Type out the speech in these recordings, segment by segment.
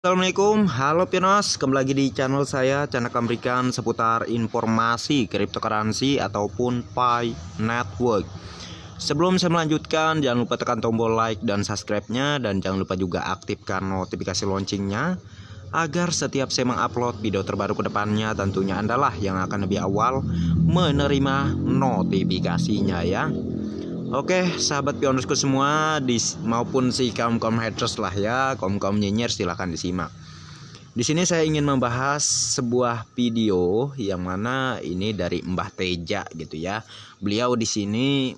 Assalamualaikum, halo Pionos, kembali lagi di channel saya, channel memberikan seputar informasi cryptocurrency ataupun Pi Network. Sebelum saya melanjutkan, jangan lupa tekan tombol like dan subscribe-nya, dan jangan lupa juga aktifkan notifikasi launchingnya agar setiap saya mengupload video terbaru ke depannya tentunya Anda lah yang akan lebih awal menerima notifikasinya ya. Oke, sahabat pionersku semua maupun si kaum haters lah ya, kaum nyinyir, silahkan disimak. Di sini saya ingin membahas sebuah video yang mana ini dari Mbah Teja gitu ya. Beliau di sini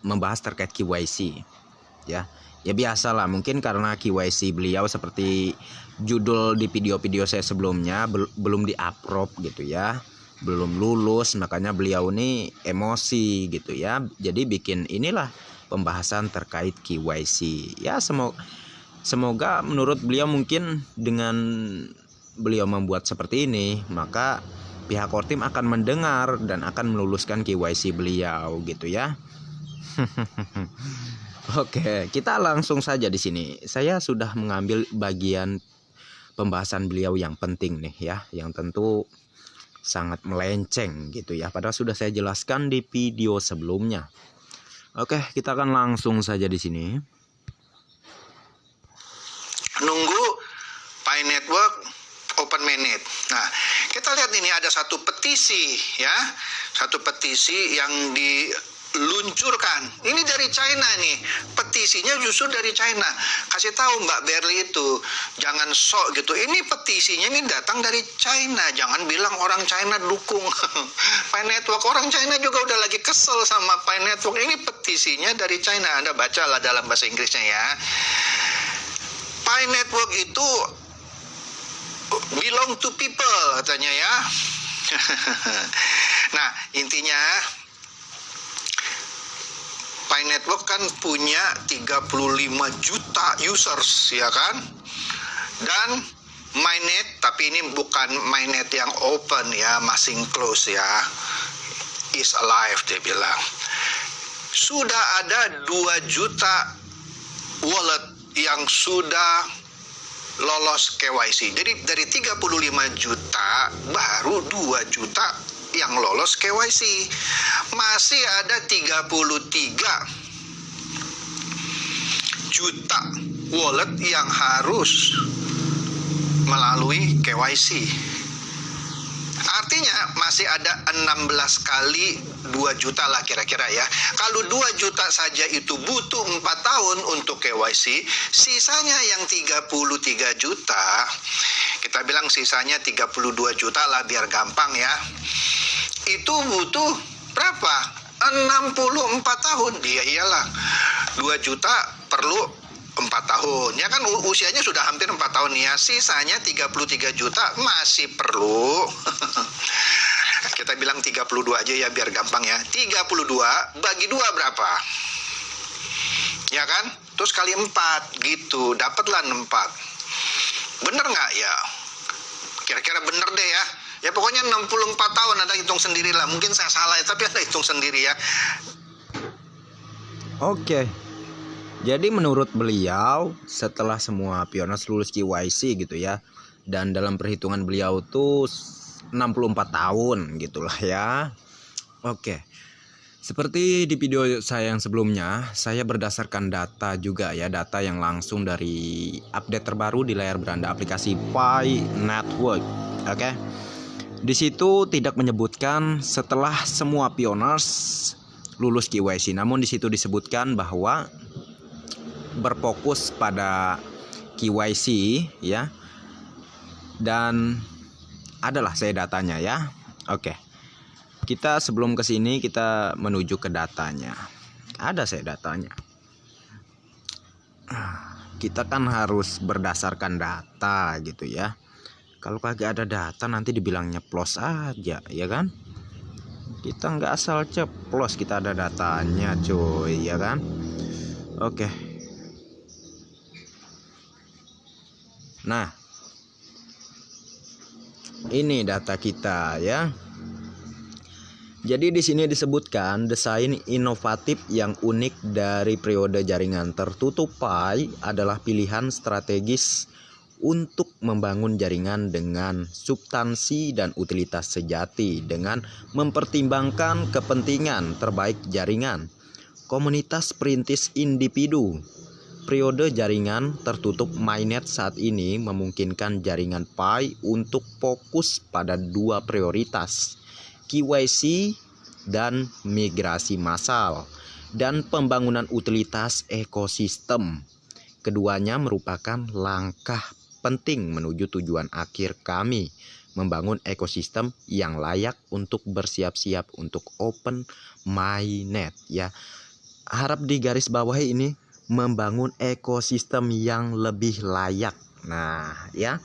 membahas terkait KYC ya. Ya biasalah, mungkin karena KYC beliau seperti judul di video-video saya sebelumnya belum di-upload gitu ya, belum lulus, makanya beliau ini emosi gitu ya, jadi bikin inilah pembahasan terkait KYC ya. Semoga menurut beliau mungkin dengan beliau membuat seperti ini, maka pihak Kortim akan mendengar dan akan meluluskan KYC beliau gitu ya. Oke, kita langsung saja di sini. Saya sudah mengambil bagian pembahasan beliau yang penting nih ya, yang tentu sangat melenceng gitu ya, padahal sudah saya jelaskan di video sebelumnya. Oke, kita akan langsung saja di sini. Nunggu Pi Network open mainnet. Nah, kita lihat ini ada satu petisi ya, satu petisi yang diluncurkan. Ini dari China nih, petisinya justru dari China. Kasih tahu Mbak Berli itu, jangan sok gitu. Ini petisinya ini datang dari China. Jangan bilang orang China dukung Pi Network. Orang China juga udah lagi kesel sama Pi Network. Ini petisinya dari China. Anda bacalah dalam bahasa Inggrisnya ya. Pi Network itu belong to people katanya ya. Nah, intinya Pi Network kan punya 35 juta users ya kan, dan mainnet, tapi ini bukan mainnet yang open ya, masing close ya, is alive dia bilang. Sudah ada 2 juta wallet yang sudah lolos KYC. Jadi dari 35 juta baru 2 juta yang lolos KYC. Masih ada 33 juta wallet yang harus melalui KYC. Artinya masih ada 16 kali 2 juta lah kira-kira ya. Kalau 2 juta saja itu butuh 4 tahun untuk KYC, sisanya yang 33 juta, kita bilang sisanya 32 juta lah biar gampang ya, itu butuh berapa? 64 tahun. Dia iyalah 2 juta perlu 4 tahun ya kan, usianya sudah hampir 4 tahun ya, sisanya 33 juta masih perlu kita bilang 32 aja ya biar gampang ya. 32 bagi 2 berapa? Ya kan? Terus kali 4 gitu, dapatlah 4. Bener nggak ya? Kira-kira bener deh ya. Ya pokoknya 64 tahun, Anda hitung sendirilah. Mungkin saya salah ya, tapi Anda hitung sendiri ya. Oke. Jadi menurut beliau setelah semua pioner lulus KYC gitu ya, dan dalam perhitungan beliau tuh 64 tahun gitulah ya. Oke. Seperti di video saya yang sebelumnya, saya berdasarkan data juga ya, data yang langsung dari update terbaru di layar beranda aplikasi Pi Network. Oke. Di situ tidak menyebutkan setelah semua pioners lulus KYC, namun di situ disebutkan bahwa berfokus pada KYC ya, dan adalah saya datanya ya. Oke, kita sebelum ke sini kita menuju ke datanya. Ada saya datanya. Kita kan harus berdasarkan data gitu ya. Kalau kagak ada data nanti dibilang nyeplos aja ya kan. Kita nggak asal ceplos, kita ada datanya cuy ya kan. Oke. Nah, ini data kita ya. Jadi di sini disebutkan desain inovatif yang unik dari periode jaringan tertutup Pi adalah pilihan strategis untuk membangun jaringan dengan substansi dan utilitas sejati dengan mempertimbangkan kepentingan terbaik jaringan. Komunitas perintis individu. Periode jaringan tertutup mainnet saat ini memungkinkan jaringan Pi untuk fokus pada dua prioritas, KYC dan migrasi massal, dan pembangunan utilitas ekosistem. Keduanya merupakan langkah penting menuju tujuan akhir kami, membangun ekosistem yang layak untuk bersiap-siap untuk open mainnet ya. Harap digaris bawahi ini, membangun ekosistem yang lebih layak. Nah, ya,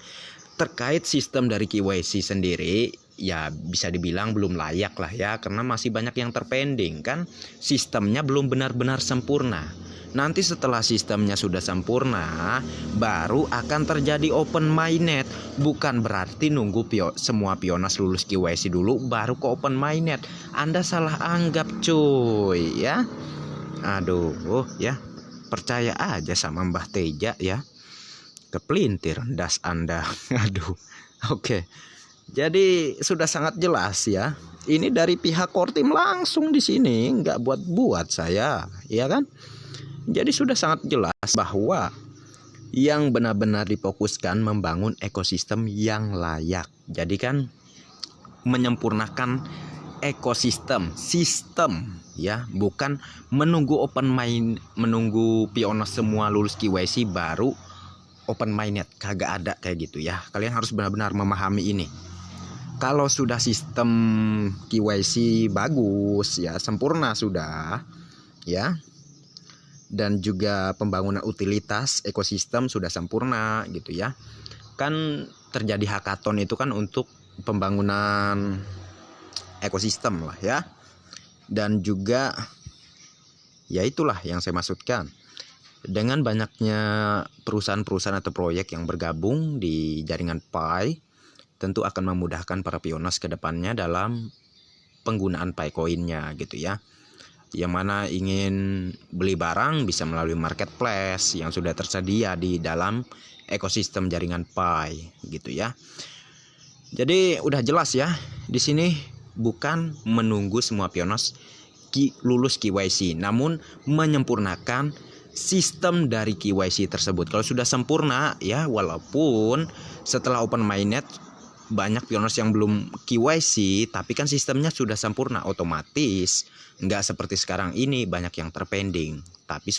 terkait sistem dari KYC sendiri, ya bisa dibilang belum layak lah ya, karena masih banyak yang terpending kan. Sistemnya belum benar-benar sempurna. Nanti setelah sistemnya sudah sempurna, baru akan terjadi open mainnet. Bukan berarti nunggu semua pionas lulus KYC dulu baru ke open mainnet. Anda salah anggap cuy ya. Aduh ya. Percaya aja sama Mbah Teja ya. Kepelintir das Anda. Aduh. Oke. Jadi sudah sangat jelas ya. Ini dari pihak Kortim langsung di sini, nggak buat-buat saya, ya kan? Jadi sudah sangat jelas bahwa yang benar-benar difokuskan membangun ekosistem yang layak. Jadi kan menyempurnakan ekosistem, sistem ya, bukan menunggu open main, menunggu pionos semua lulus KYC baru open mainnet. Kagak ada kayak gitu ya. Kalian harus benar-benar memahami ini. Kalau sudah sistem KYC bagus ya, sempurna sudah ya, dan juga pembangunan utilitas ekosistem sudah sempurna gitu ya. Kan terjadi hackathon itu kan untuk pembangunan ekosistem lah ya. Dan juga ya itulah yang saya maksudkan. Dengan banyaknya perusahaan-perusahaan atau proyek yang bergabung di jaringan Pi, tentu akan memudahkan para pionas ke depannya dalam penggunaan Pi coinnya gitu ya. Yang mana ingin beli barang bisa melalui marketplace yang sudah tersedia di dalam ekosistem jaringan Pi gitu ya. Jadi udah jelas ya, di sini bukan menunggu semua pionas lulus KYC, namun menyempurnakan sistem dari KYC tersebut. Kalau sudah sempurna ya, walaupun setelah open mainnet banyak pionas yang belum KYC, tapi kan sistemnya sudah sempurna, otomatis nggak seperti sekarang ini banyak yang terpending. Tapi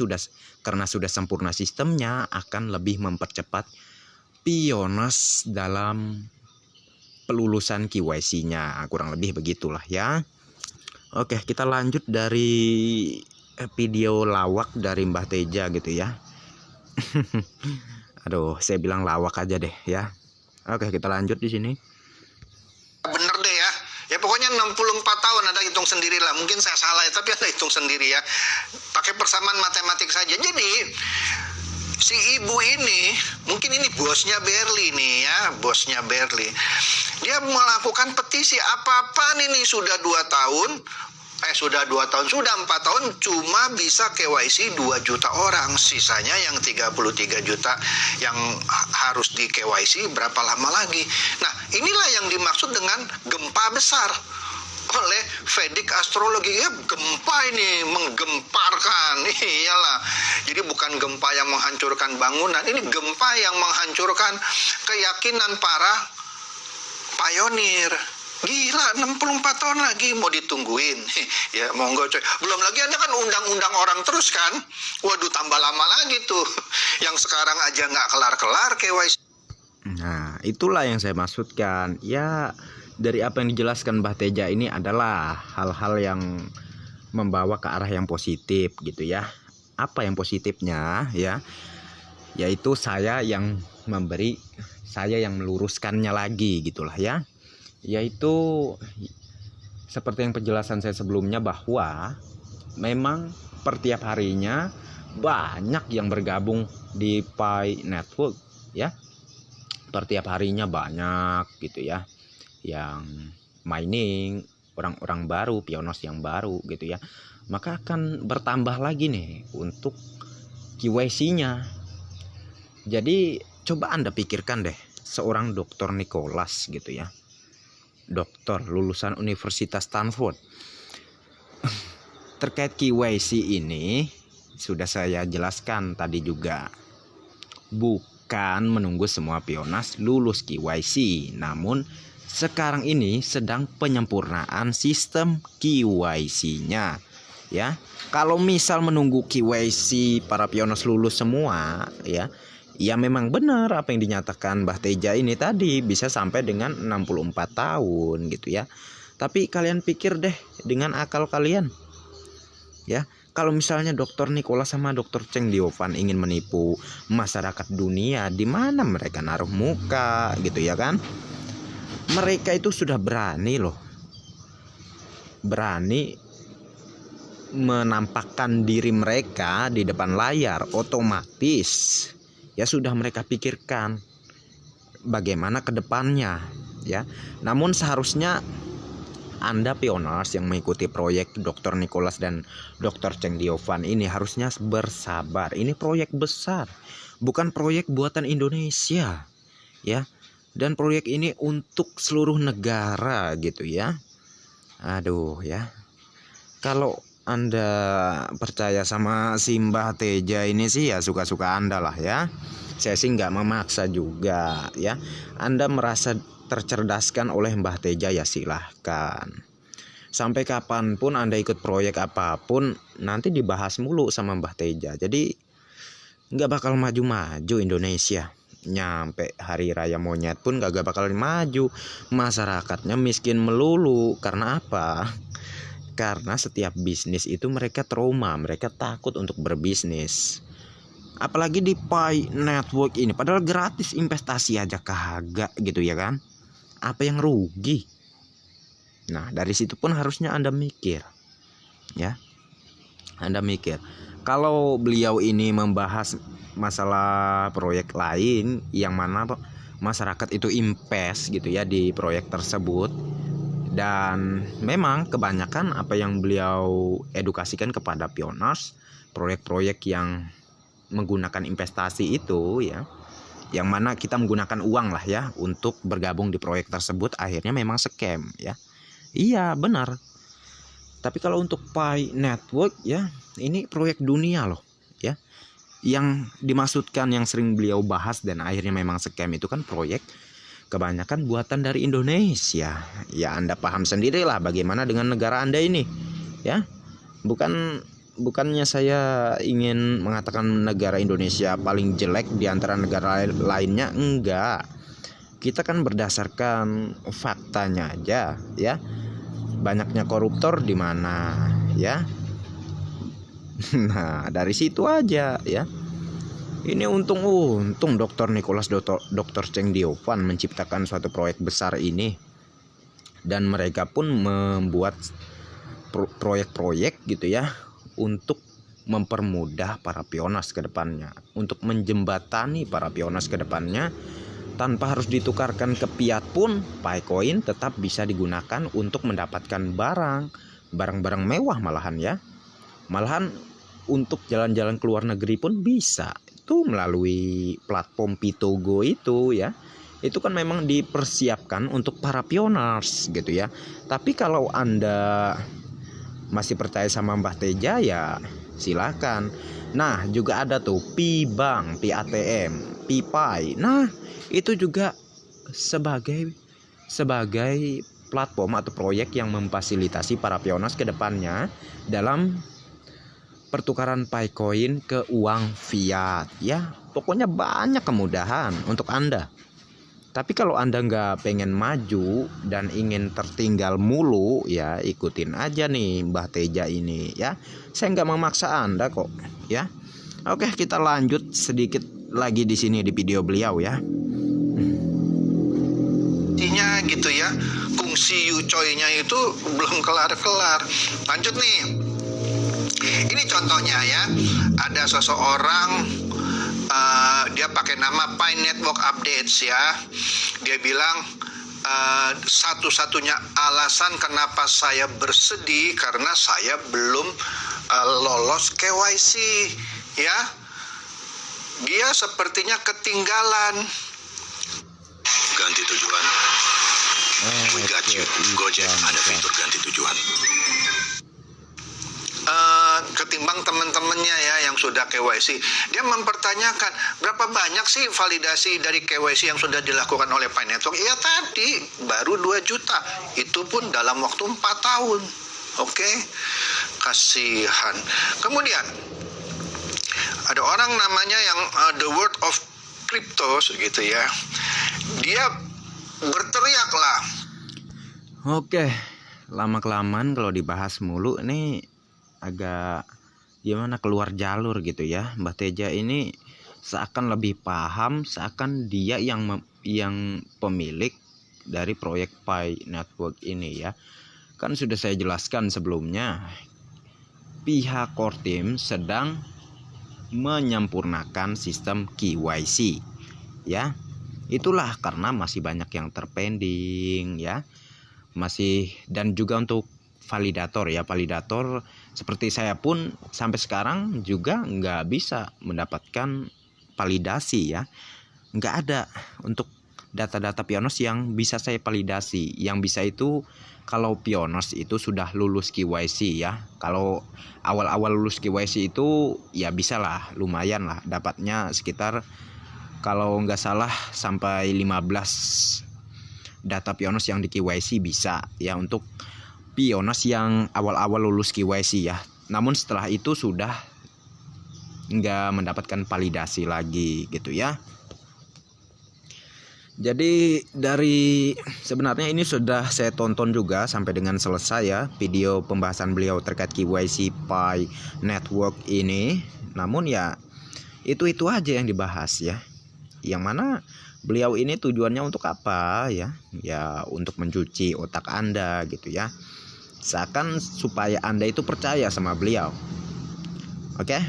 karena sudah sempurna sistemnya, akan lebih mempercepat pionas dalam pelulusan KYC-nya, kurang lebih begitulah ya. Oke, kita lanjut dari video lawak dari Mbah Teja gitu ya. Aduh, saya bilang lawak aja deh ya. Oke, kita lanjut di sini. Bener deh ya. Ya pokoknya 64 tahun, Anda hitung sendiri lah. Mungkin saya salah ya, tapi Anda hitung sendiri ya. Pakai persamaan matematik saja. Jadi si ibu ini, mungkin ini bosnya Berli nih ya, bosnya Berli. Dia melakukan petisi, apa-apaan ini sudah 2 tahun, sudah 4 tahun cuma bisa KYC 2 juta orang. Sisanya yang 33 juta yang harus di KYC berapa lama lagi. Nah, inilah yang dimaksud dengan gempa besar oleh Vedic astrologi ya. Gempa ini menggemparkan, iyalah. Jadi bukan gempa yang menghancurkan bangunan, ini gempa yang menghancurkan keyakinan para pionir. Gila, 64 tahun lagi mau ditungguin. Ya monggo coy. Belum lagi Anda kan undang-undang orang terus kan. Waduh, tambah lama lagi tuh. Yang sekarang aja nggak kelar-kelar KYC. Nah, itulah yang saya maksudkan. Ya, dari apa yang dijelaskan Mbah Teja ini adalah hal-hal yang membawa ke arah yang positif gitu ya. Apa yang positifnya ya? Yaitu saya yang memberi, saya yang meluruskannya lagi gitulah ya. Yaitu seperti yang penjelasan saya sebelumnya, bahwa memang per tiap harinya banyak yang bergabung di Pi Network ya. Per tiap harinya banyak gitu ya yang mining, orang-orang baru, pionos yang baru gitu ya. Maka akan bertambah lagi nih untuk KYC-nya. Jadi Coba Anda pikirkan deh, seorang Dr. Nicholas gitu ya, dokter lulusan Universitas Stanford. Terkait KYC ini sudah saya jelaskan tadi juga, bukan menunggu semua pionas lulus KYC, namun sekarang ini sedang penyempurnaan sistem KYC-nya ya. Kalau misal menunggu KYC para pionas lulus semua ya, ya memang benar apa yang dinyatakan Mbah Teja ini tadi, bisa sampai dengan 64 tahun gitu ya. Tapi kalian pikir deh dengan akal kalian ya, kalau misalnya Dr. Nicholas sama Dr. Cheng Diovan ingin menipu masyarakat dunia, di mana mereka naruh muka gitu ya kan? Mereka itu sudah berani loh, berani menampakkan diri mereka di depan layar, otomatis ya sudah mereka pikirkan bagaimana ke depannya ya. Namun seharusnya Anda pioners yang mengikuti proyek Dr. Nicholas dan Dr. Cheng Diovan ini harusnya bersabar. Ini proyek besar, bukan proyek buatan Indonesia ya. Dan proyek ini untuk seluruh negara gitu ya. Aduh ya. Kalau Anda percaya sama si Mbah Teja ini sih ya suka-suka Anda lah ya. Saya sih nggak memaksa juga ya. Anda merasa tercerdaskan oleh Mbah Teja ya silahkan. Sampai kapanpun Anda ikut proyek apapun, nanti dibahas mulu sama Mbah Teja. Jadi nggak bakal maju-maju Indonesia. Nyampe hari raya monyet pun gak bakal maju. Masyarakatnya miskin melulu. Karena apa? Karena setiap bisnis itu mereka trauma, mereka takut untuk berbisnis. Apalagi di Pi Network ini, padahal gratis investasi aja kagak gitu ya kan. Apa yang rugi? Nah dari situ pun harusnya Anda mikir ya. Anda mikir, kalau beliau ini membahas masalah proyek lain yang mana masyarakat itu invest gitu ya di proyek tersebut, dan memang kebanyakan apa yang beliau edukasikan kepada pioners, proyek-proyek yang menggunakan investasi itu ya, yang mana kita menggunakan uang lah ya untuk bergabung di proyek tersebut, akhirnya memang scam ya. Iya benar. Tapi kalau untuk Pi Network ya, ini proyek dunia loh ya. Yang dimaksudkan yang sering beliau bahas dan akhirnya memang scam itu kan proyek kebanyakan buatan dari Indonesia. Ya Anda paham sendirilah bagaimana dengan negara Anda ini ya. Bukannya saya ingin mengatakan negara Indonesia paling jelek di antara negara lainnya, enggak. Kita kan berdasarkan faktanya aja ya. Banyaknya koruptor di mana ya. Nah dari situ aja ya. Ini untung Dr. Nicholas, Dr. Cheng Diovan menciptakan suatu proyek besar ini. Dan mereka pun membuat proyek-proyek gitu ya, untuk mempermudah para pionas ke depannya, untuk menjembatani para pionas ke depannya. Tanpa harus ditukarkan ke fiat pun, Picoin tetap bisa digunakan untuk mendapatkan barang-barang mewah malahan ya. Malahan untuk jalan-jalan ke luar negeri pun bisa. Itu melalui platform Pitogo itu ya. Itu kan memang dipersiapkan untuk para pioners gitu ya. Tapi kalau Anda masih percaya sama Mbah Teja ya silakan. Nah juga ada tuh Pi-Bank, Pi-ATM, Pi-Pi. Nah itu juga sebagai platform atau proyek yang memfasilitasi para pioners ke depannya dalam pertukaran Picoin ke uang fiat ya. Pokoknya banyak kemudahan untuk Anda. Tapi kalau Anda nggak pengen maju dan ingin tertinggal mulu ya, ikutin aja nih Mbah Teja ini ya. Saya nggak memaksa Anda kok ya. Oke, kita lanjut sedikit lagi di sini di video beliau ya. Gitu ya, fungsi Yucoy-nya itu belum kelar-kelar. Lanjut nih. Ini contohnya ya, ada seseorang dia pakai nama Pi Network Updates ya. Dia bilang satu-satunya alasan kenapa saya bersedih karena saya belum lolos KYC ya. dia sepertinya ketinggalan. Ganti tujuan. We got you. Gojek ada fitur ganti tujuan. Ketimbang teman-temannya ya yang sudah KYC, dia mempertanyakan berapa banyak sih validasi dari KYC yang sudah dilakukan oleh Pi Network. Ya tadi baru 2 juta, itu pun dalam waktu 4 tahun. Oke, kasihan. Kemudian ada orang namanya yang The World of Crypto gitu ya, dia berteriak lah. Oke, lama-kelamaan kalau dibahas mulu ini agak gimana, keluar jalur gitu ya. Mbah Teja ini seakan lebih paham, seakan dia yang pemilik dari proyek Pi Network ini ya. Kan sudah saya jelaskan sebelumnya, pihak core team sedang menyempurnakan sistem KYC ya. Itulah karena masih banyak yang terpending ya. Masih, dan juga untuk validator ya, validator seperti saya pun sampai sekarang juga nggak bisa mendapatkan validasi ya. Nggak ada untuk data-data Pioneers yang bisa saya validasi. Yang bisa itu kalau Pioneers itu sudah lulus KYC ya. Kalau awal-awal lulus KYC itu ya bisa lah, lumayan lah dapatnya sekitar, kalau nggak salah sampai 15 data Pioneers yang di KYC bisa ya, untuk Pioneers yang awal-awal lulus KYC ya. Namun setelah itu sudah nggak mendapatkan validasi lagi gitu ya. Jadi dari sebenarnya ini sudah saya tonton juga sampai dengan selesai ya video pembahasan beliau terkait KYC Pi Network ini. Namun ya itu aja yang dibahas ya. Yang mana beliau ini tujuannya untuk apa ya? Ya untuk mencuci otak Anda gitu ya. Seakan supaya Anda itu percaya sama beliau. Oke?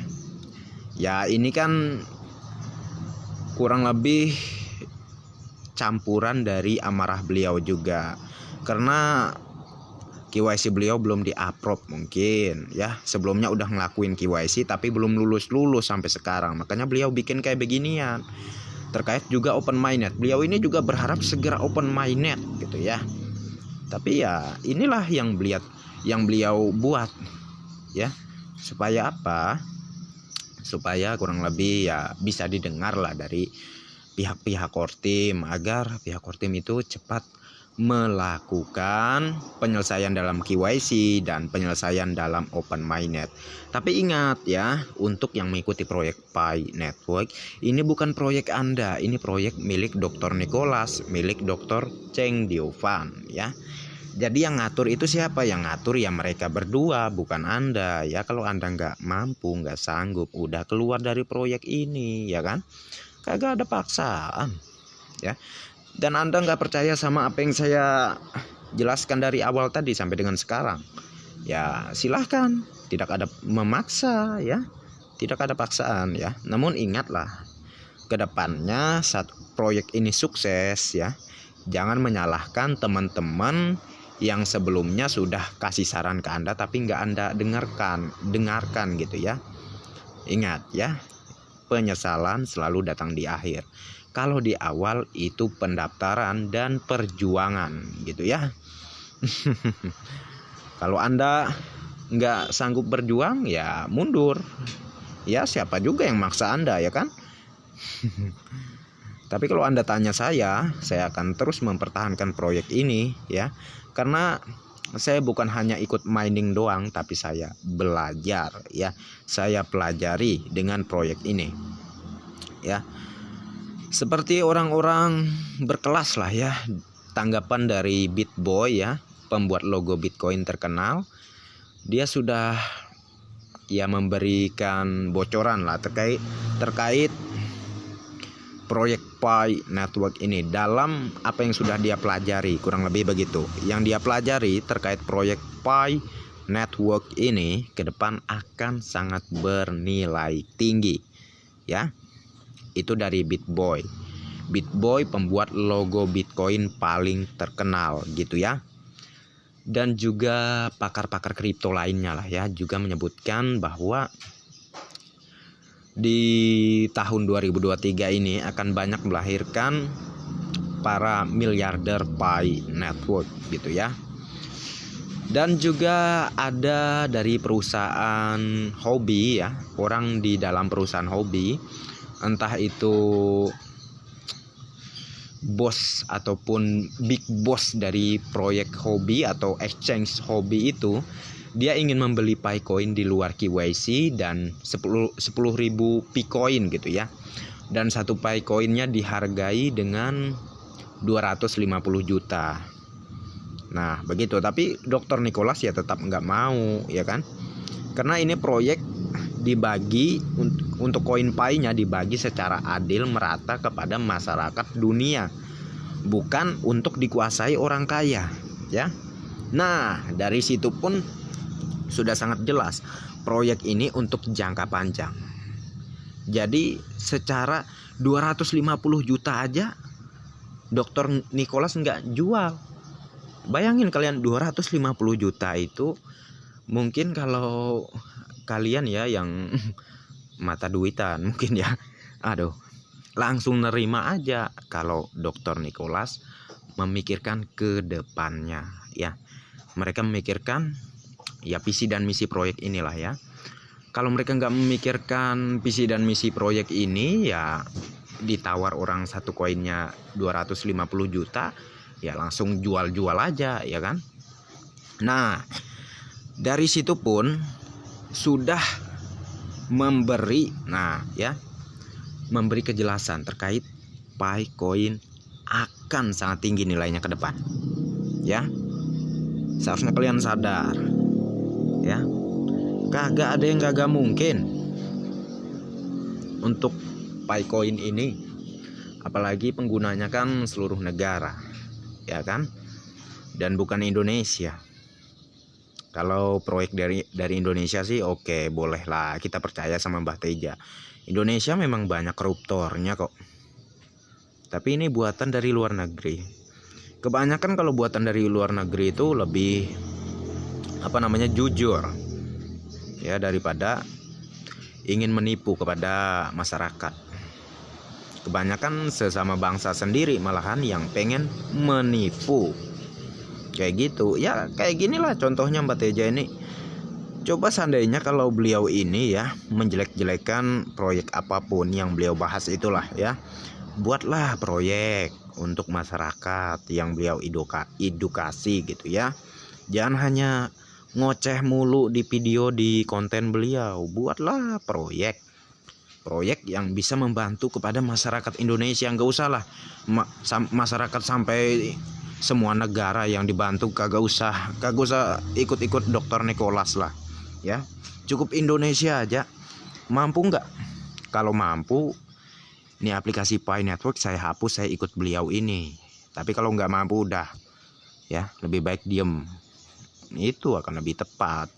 Ya ini kan kurang lebih campuran dari amarah beliau juga. Karena KYC beliau belum di-approve mungkin ya. Sebelumnya udah ngelakuin KYC tapi belum lulus sampai sekarang. Makanya beliau bikin kayak beginian. Terkait juga open minded. Beliau ini juga berharap segera open minded gitu ya. Tapi ya inilah yang beliau buat ya, supaya apa? Supaya kurang lebih ya bisa didengar lah dari pihak-pihak core team, agar pihak core team itu cepat melakukan penyelesaian dalam KYC dan penyelesaian dalam open minded. Tapi ingat ya, untuk yang mengikuti proyek Pi Network, ini bukan proyek Anda, ini proyek milik Dr. Nicholas, milik Dr. Cheng Diovan ya. Jadi yang ngatur itu siapa? Yang ngatur ya mereka berdua, bukan Anda ya. Kalau Anda nggak mampu, nggak sanggup, udah keluar dari proyek ini ya kan, kagak ada paksaan ya. Dan Anda nggak percaya sama apa yang saya jelaskan dari awal tadi sampai dengan sekarang, ya silahkan, tidak ada memaksa ya, tidak ada paksaan ya. Namun ingatlah, kedepannya saat proyek ini sukses ya, jangan menyalahkan teman-teman yang sebelumnya sudah kasih saran ke Anda tapi nggak Anda dengarkan gitu ya. Ingat ya, penyesalan selalu datang di akhir. Kalau di awal itu pendaftaran dan perjuangan gitu ya. Kalau Anda nggak sanggup berjuang ya mundur. Ya siapa juga yang maksa Anda ya kan. Tapi kalau Anda tanya saya akan terus mempertahankan proyek ini ya. Karena saya bukan hanya ikut mining doang, tapi saya belajar ya. Saya pelajari dengan proyek ini ya. Seperti orang-orang berkelas lah ya, tanggapan dari BitBoy ya, pembuat logo Bitcoin terkenal. Dia sudah ya memberikan bocoran lah terkait proyek Pi Network ini dalam apa yang sudah dia pelajari, kurang lebih begitu. Yang dia pelajari terkait proyek Pi Network ini ke depan akan sangat bernilai tinggi ya. Itu dari BitBoy. BitBoy pembuat logo Bitcoin paling terkenal gitu ya. Dan juga pakar-pakar kripto lainnya lah ya juga menyebutkan bahwa di tahun 2023 ini akan banyak melahirkan para miliarder Pi Network gitu ya. Dan juga ada dari perusahaan hobi ya, orang di dalam perusahaan hobi, entah itu bos ataupun big boss dari proyek hobi atau exchange hobi itu, dia ingin membeli Picoin di luar KYC dan 10.000 Picoin gitu ya. Dan satu Picoinnya dihargai dengan 250 juta. Nah begitu, tapi Dr. Nicholas ya tetap nggak mau ya kan. Karena ini proyek dibagi untuk koin Pi-nya dibagi secara adil merata kepada masyarakat dunia, bukan untuk dikuasai orang kaya ya. Nah dari situ pun sudah sangat jelas proyek ini untuk jangka panjang. Jadi secara 250 juta aja Dr. Nicholas nggak jual. Bayangin kalian, 250 juta itu mungkin kalau kalian ya yang mata duitan mungkin ya, aduh, langsung nerima aja kalau Dr. Nicholas memikirkan ke depannya ya. Mereka memikirkan ya visi dan misi proyek inilah ya. Kalau mereka nggak memikirkan visi dan misi proyek ini ya, ditawar orang satu koinnya 250 juta ya langsung jual-jual aja ya kan. Nah dari situ pun sudah memberi memberi kejelasan terkait Picoin akan sangat tinggi nilainya ke depan ya. Seharusnya kalian sadar ya, kagak ada yang kagak mungkin untuk Picoin ini, apalagi penggunanya kan seluruh negara ya kan, dan bukan Indonesia. Kalau proyek dari Indonesia sih oke, boleh lah kita percaya sama Mbah Teja. Indonesia memang banyak koruptornya kok, tapi ini buatan dari luar negeri. Kebanyakan kalau buatan dari luar negeri itu lebih jujur ya, daripada ingin menipu kepada masyarakat. Kebanyakan sesama bangsa sendiri malahan yang pengen menipu kayak gitu ya. Kayak ginilah contohnya Mbak Teja ini. Coba seandainya kalau beliau ini ya menjelek-jelekan proyek apapun yang beliau bahas itulah ya, buatlah proyek untuk masyarakat yang beliau edukasi gitu ya. Jangan hanya ngoceh mulu di video di konten beliau. Buatlah proyek yang bisa membantu kepada masyarakat Indonesia. Nggak usah lah masyarakat sampai semua negara yang dibantu, kagak usah ikut-ikut Dr. Nicholas lah ya. Cukup Indonesia aja. Mampu nggak? Kalau mampu, ini aplikasi Pi Network saya hapus, saya ikut beliau ini. Tapi kalau nggak mampu udah ya, lebih baik diem. Itu akan lebih tepat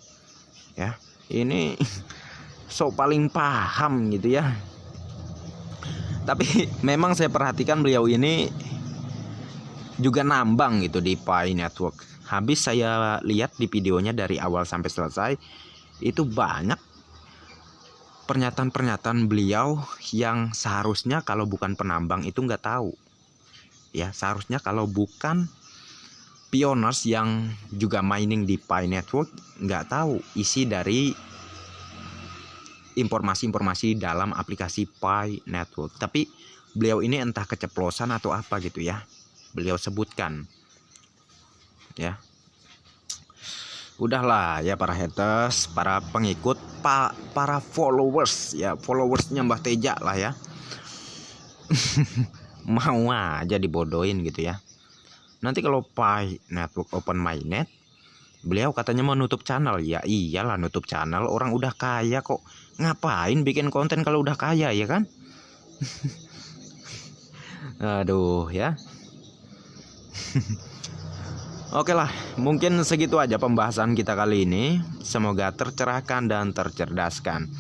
ya. Ini paling paham gitu ya. Tapi memang saya perhatikan beliau ini juga nambang gitu di Pi Network. Habis saya lihat di videonya dari awal sampai selesai, itu banyak pernyataan-pernyataan beliau yang seharusnya kalau bukan penambang itu nggak tahu ya. Seharusnya kalau bukan pioners yang juga mining di Pi Network nggak tahu isi dari informasi-informasi dalam aplikasi Pi Network. Tapi beliau ini entah keceplosan atau apa gitu ya, beliau sebutkan ya. Udahlah ya para haters, para pengikut, para followers ya, followersnya Mbah Teja lah ya. Mau aja dibodohin gitu ya. Nanti kalau Pi Network open mainnet, beliau katanya mau nutup channel. Ya iyalah nutup channel, orang udah kaya kok. Ngapain bikin konten kalau udah kaya ya kan? Aduh ya. Oke lah, mungkin segitu aja pembahasan kita kali ini. Semoga tercerahkan dan tercerdaskan.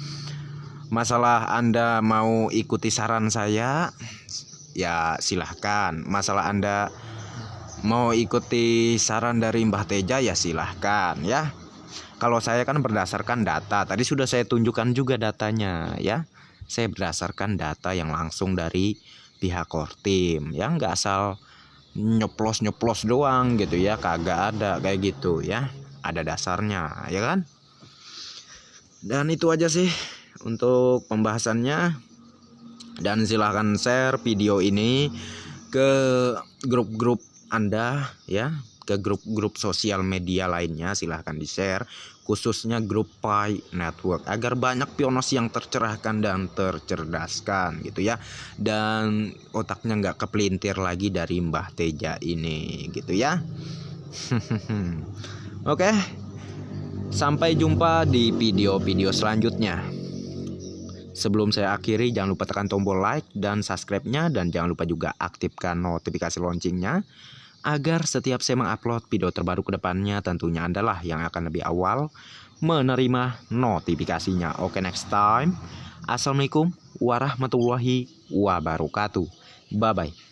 Masalah Anda mau ikuti saran saya, ya silahkan. Masalah Anda mau ikuti saran dari Mbah Teja, ya silahkan ya. Kalau saya kan berdasarkan data, tadi sudah saya tunjukkan juga datanya ya. saya berdasarkan data yang langsung dari pihak Kortim, ya nggak asal nyoplos doang gitu ya, kagak ada kayak gitu ya, ada dasarnya ya kan. Dan itu aja sih untuk pembahasannya, dan silahkan share video ini ke grup-grup Anda ya, ke grup-grup sosial media lainnya, silahkan di-share, khususnya grup Pi Network, agar banyak pionos yang tercerahkan dan tercerdaskan gitu ya, dan otaknya nggak kepelintir lagi dari Mbah Teja ini gitu ya. Oke, sampai jumpa di video-video selanjutnya. Sebelum saya akhiri, jangan lupa tekan tombol like dan subscribe-nya, dan jangan lupa juga aktifkan notifikasi loncengnya agar setiap saya mengupload video terbaru ke depannya, tentunya Anda yang akan lebih awal menerima notifikasinya. Oke, next time. Assalamualaikum warahmatullahi wabarakatuh. Bye bye.